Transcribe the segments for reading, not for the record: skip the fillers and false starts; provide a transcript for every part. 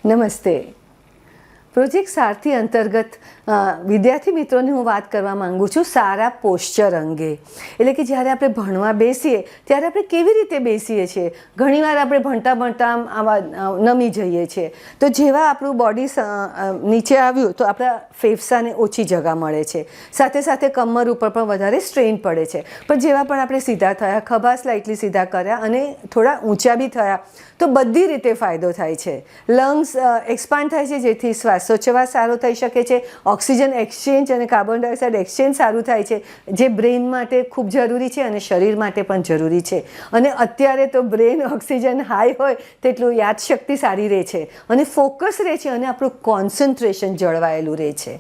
નમસ્તે. પ્રોજેક્ટ સારથી અંતર્ગત વિદ્યાર્થી મિત્રોની હું વાત કરવા માંગુ છું સારા પોસ્ચર અંગે. એટલે કે જ્યારે આપણે ભણવા બેસીએ ત્યારે આપણે કેવી રીતે બેસીએ છીએ. ઘણીવાર આપણે ભણતા ભણતા આવા નમી જઈએ છીએ, તો જેવા આપણું બોડી નીચે આવ્યું તો આપણા ફેફસાને ઓછી જગા મળે છે, સાથે સાથે કમર ઉપર પણ વધારે સ્ટ્રેન પડે છે. પણ જેવા પણ આપણે સીધા થયા, ખભા સ્લાઇટલી સીધા કર્યા અને થોડા ઊંચા બી થયા તો બધી રીતે ફાયદો થાય છે. લંગ્સ એક્સપાન્ડ થાય છે, જેથી શ્વાસોચ્છ્વાસ સારો થઈ શકે છે. ઓક્સિજન એક્સચેન્જ અને કાર્બન ડાયોક્સાઇડ એક્સચેન્જ સારું થાય છે, જે બ્રેઇન માટે ખૂબ જરૂરી છે અને શરીર માટે પણ જરૂરી છે. અને અત્યારે તો બ્રેઇન ઓક્સિજન હાઈ હોય તેટલું યાદશક્તિ સારી રહે છે અને ફોકસ રહે છે અને આપણું કોન્સન્ટ્રેશન જળવાયેલું રહે છે.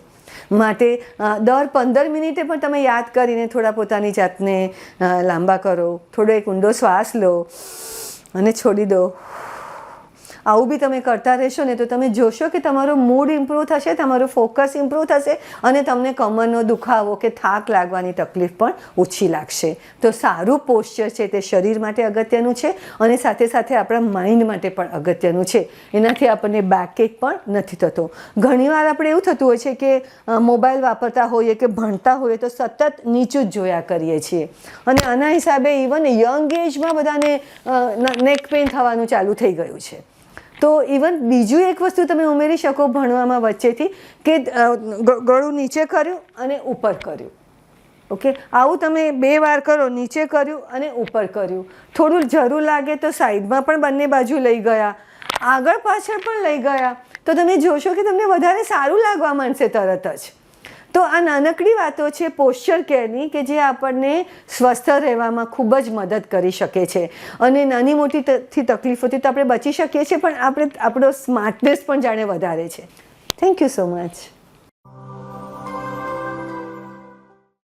માટે દર 15 મિનિટે પણ તમે યાદ કરીને થોડા પોતાની જાતને લાંબા કરો, થોડો એક ઊંડો શ્વાસ લો અને છોડી દો. આવું બી તમે કરતા રહેશો ને તો તમે જોશો કે તમારો મૂડ ઇમ્પ્રૂવ થશે, તમારું ફોકસ ઇમ્પ્રૂવ થશે અને તમને કમરનો દુખાવો કે થાક લાગવાની તકલીફ પણ ઓછી લાગશે. તો સારું પોસ્ચર છે તે શરીર માટે અગત્યનું છે અને સાથે સાથે આપણા માઇન્ડ માટે પણ અગત્યનું છે. એનાથી આપણને બેકએક પણ નથી થતો. ઘણીવાર આપણે એવું થતું હોય છે કે મોબાઈલ વાપરતા હોઈએ કે ભણતા હોઈએ તો સતત નીચું જ જોયા કરીએ છીએ અને આના હિસાબે ઇવન યંગ એજમાં બધાને નેક પેઇન થવાનું ચાલુ થઈ ગયું છે. તો ઇવન બીજું એક વસ્તુ તમે ઉમેરી શકો ભણવામાં વચ્ચેથી કે ગળું નીચે કર્યું અને ઉપર કર્યું. ઓકે, આવું તમે 2 વાર કરો, નીચે કર્યું અને ઉપર કર્યું. થોડું જરૂર લાગે તો સાઈડમાં પણ બંને બાજુ લઈ ગયા, આગળ પાછળ પણ લઈ ગયા, તો તમે જોશો કે તમને વધારે સારું લાગવા માંડશે તરત જ. તો આ નાનકડી વાતો છે પોસ્ચર કેરની કે જે આપણને સ્વસ્થ રહેવામાં ખૂબ જ મદદ કરી શકે છે. અને નાની મોટી તકલીફોથી તો આપણે બચી શકીએ છીએ, પણ આપણો સ્માર્ટનેસ પણ જાણે વધારે છે. Thank you so much.